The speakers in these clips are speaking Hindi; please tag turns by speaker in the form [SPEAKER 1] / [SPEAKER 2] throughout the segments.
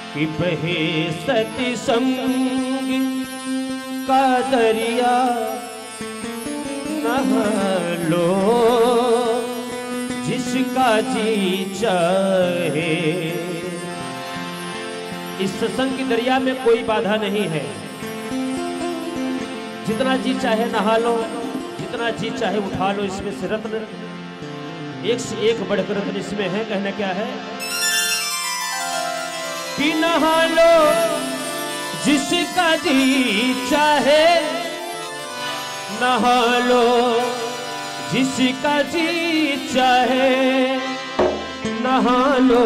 [SPEAKER 1] कि बहे सत्संग का दरिया नहा लो जिसका जी चाहे। इस सत्संग की दरिया में कोई बाधा नहीं है। जितना जी चाहे नहा लो, जितना जी चाहे उठा लो। इसमें से रत्न एक से एक बढ़कर रत्न इसमें है। कहना क्या है कि नहा लो जिसका जी चाहे, नहा लो जिसका जी चाहे, नहा लो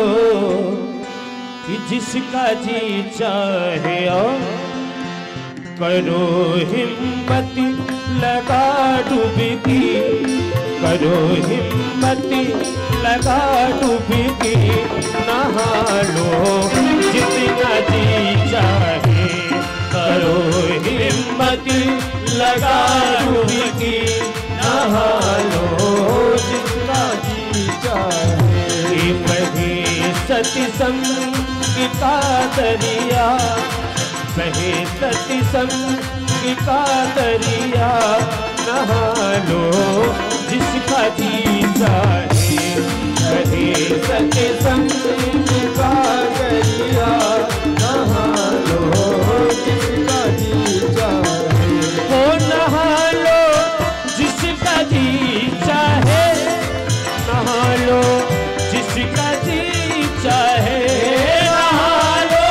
[SPEAKER 1] कि जिसका जी चाहे। और करो हिम्मत लगा डुबकी, करो हिम्मत लगा डुबकी, नहा लो जितना जी चाहे। करो हिम्मत लगा डुबकी, नहा लो जितना जी चाहे। बहे सत्संग का दरिया, बहे सत्संग का दरिया, नहा लो जिसका जी चाहे। बहे सत्संग का दरिया, नहा लो जिसका जी चाहे। हो नहा लो जिसका जी चाहे, नहा लो जिसका जी चाहे, नहा लो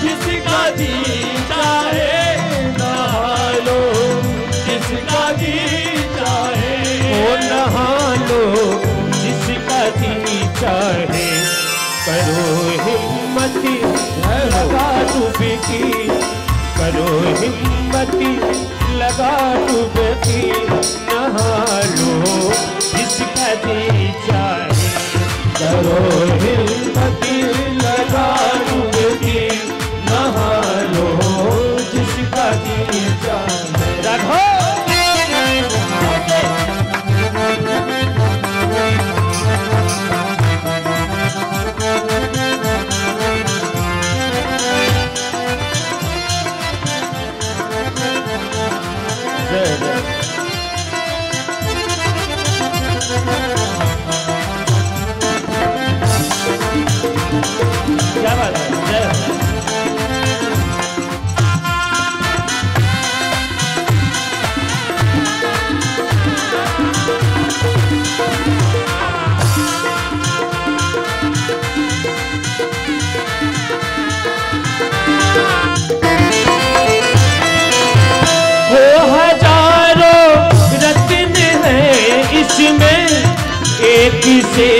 [SPEAKER 1] जिसका जी चाहे, नहा लो जिसका जी चाहे। हो नहा लो जिसका जी चाहे। करो हिम्मत लगा डुबकी, करो हिम्मत लगा डुबकी, नहा लो जिसका जी चाहे। करो हिम्मत लगा डुबकी, नहा लो जिसका जी चाहे। रखो क्या बात है। वो हजारों रत्न है इसमें, एक से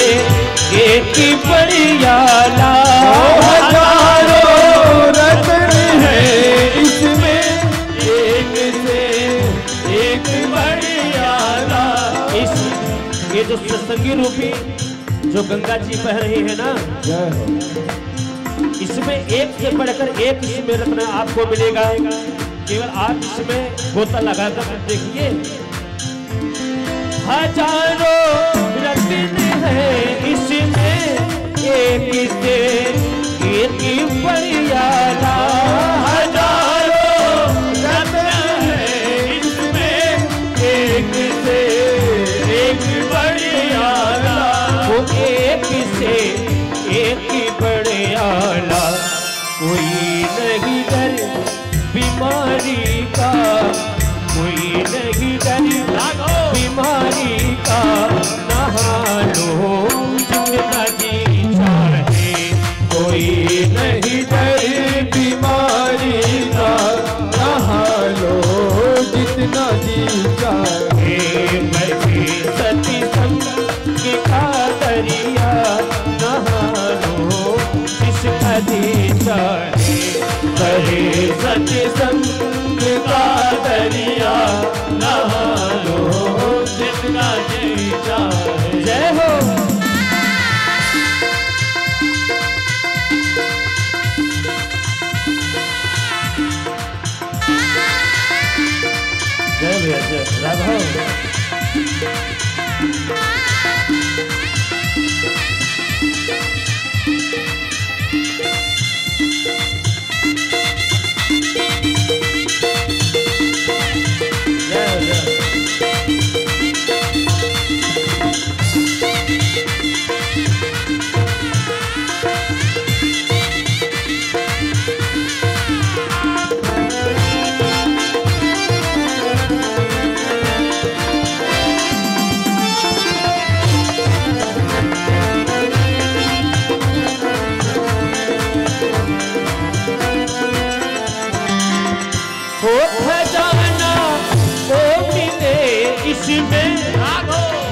[SPEAKER 1] एक बढ़िया ला। हजारों रत्न है इसमें, एक से एक बढ़िया ला। इस ये जो सत्संगी रूपी जो गंगा जी बह रही है ना, इसमें एक से बढ़कर एक इसमें रत्न आपको मिलेगा। केवल आप इसमें गोता लगाकर देखिए। हजारों रत्न है इसमें, एक से एक बढ़िया ला। हजारों रत्न है इसमें, एक से एक बढ़िया ला। वो एक से एक बढ़िया ला। कोई नहीं डर बीमारी का, कोई नहीं डर बीमारी का, नहा लो जितना जी चाहे। कोई नहीं डर बीमारी का, नहा लो जितना जी चाहे। बहे सत्संग का दरिया, नहा लो जिसका जी चाहे। बहे सत्संग का दरिया, भैया जय राघव।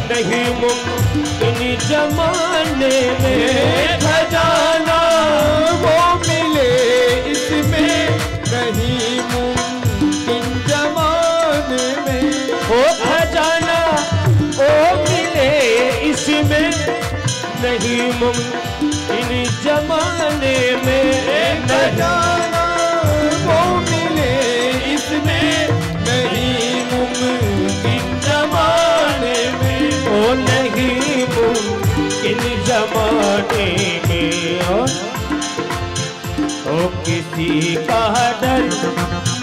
[SPEAKER 1] नहीं मुमकिन जमाने में खजाना वो मिले इसमें, नहीं मुमकिन जमाने में वो खजाना वो मिले इसमें, नहीं मुमकिन जमाने में खजाना वो मिले इसमें, नहीं मुमकिन जमाने में, ओ नहीं मुमकिन जमाने में। ओ किसी का डर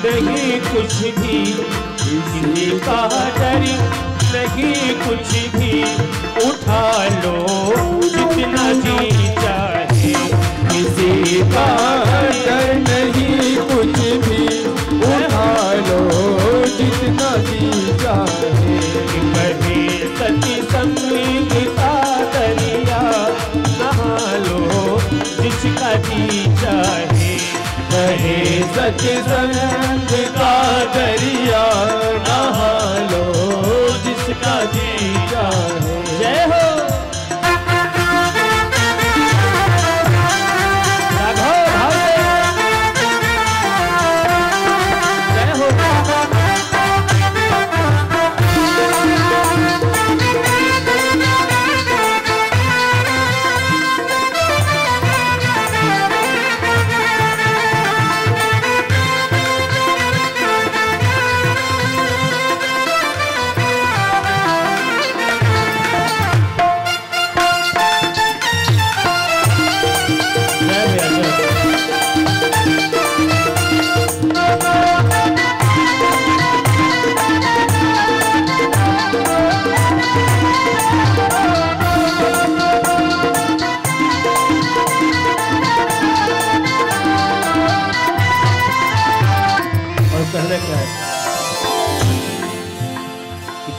[SPEAKER 1] नहीं कुछ भी, किसी का डर नहीं कुछ भी, उठा लो जितना जी चाहे, किसी का डर नहीं कुछ भी, उठा लो जितना जी चाहे। कभी सती संगीता दरिया नहा लो जिसका जी चाहे, कहे सच संगीता दरिया नहा लो जिसका जी चाहे। जय हो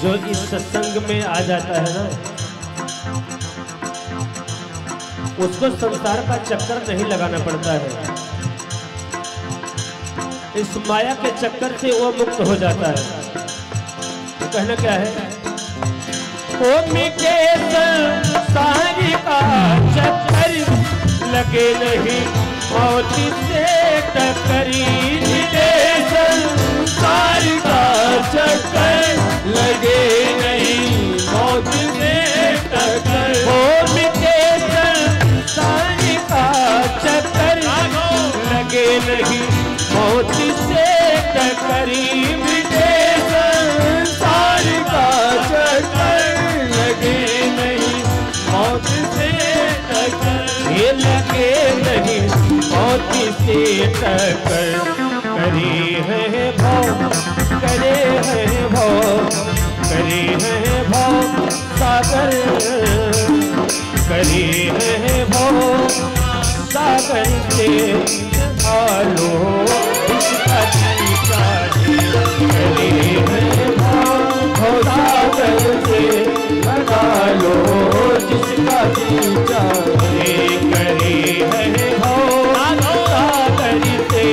[SPEAKER 1] जो इस सत्संग में आ जाता है ना, उसको संसार का चक्कर नहीं लगाना पड़ता है, इस माया के चक्कर से वो मुक्त हो जाता है। तो कहना क्या है, ओ मिटे संसार का चक्कर लगे नहीं मौत से टकरी, मिटे संसार का चक्कर लगे नहीं मौत से टक्कर, ओ मिटे संसार का चक्कर लगे नहीं मौत से टकरी, मिटे संसार का चक्कर लगे नहीं मौत से टक्कर, ये लगे नहीं मौत से टक्कर। करे है भाव करे है भाव, करे है भाव सागर, करे है भाव सागर से आलो इसका जी चाहे, करे है भाव सागर से लगा लो जिसका जी चाहे, करे है भाव सागर से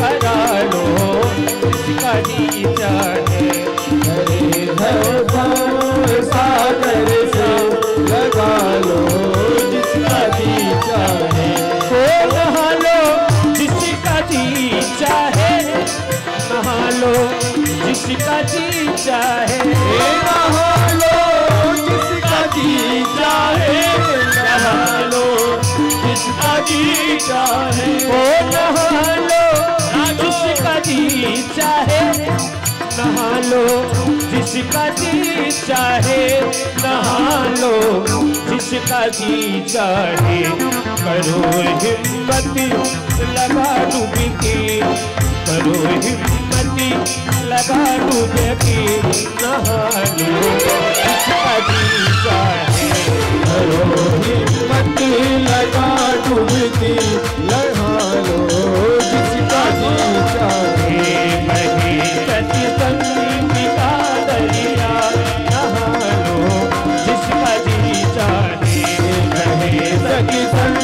[SPEAKER 1] लगा लो जिसका जी चाहे, करे है भाव सागर से लगा लो जिसका जी चाहे, ओ नहा लो जिसका जी चाहे, नहा लो जिसका जी चाहे, नहा लो जिसका जी चाहे, नहा लो जिसका जी चाहे, ओ नहा लो जिसका जी चाहे, नहा लो जिसका जी चाहे, नहा लो जिसका जी चाहे। करो हिम्मत लगा डुबकी, करो हिम्मत लगा डुबकी, नहा लो जिसका जी चाहे। करो हिम्मत लगा डुबकी, नहा लो जिसका जी चाहे। बहे सत्संग का दरिया, नहा लो जिसका जी चाहे। बहे सत्संग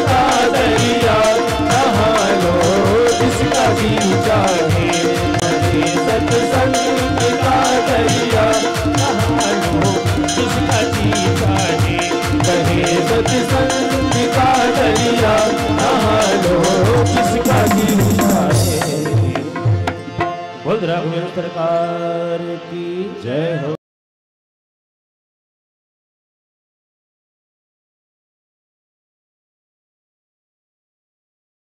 [SPEAKER 1] का दरिया, नहा लो जिसका जी चाहे। बहे सत्संग का दरिया, नहा लो जिसका जी चाहे। बहे सत्संग का दरिया, नहा लो जिसका जी चाहे। बोल राघवेंद्र सरकार।